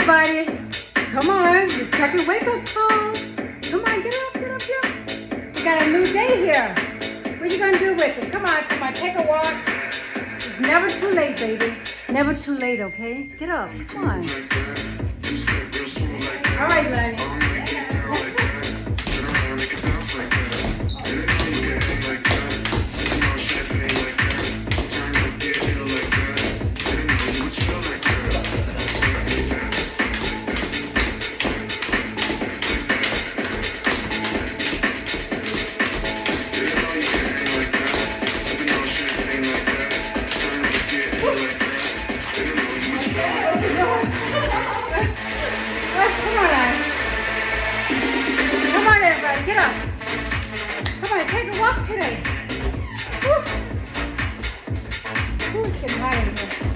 everybody. Come on, your second wake-up call. Come on, get up, get up, get up. We got a new day here. What you gonna do with it? Come on, take a walk. It's never too late, baby. Never too late, okay? Get up, come on. All right, Lenny. Come on, everybody, get up. Come on, take a walk today. Woo. Who's getting tired of this?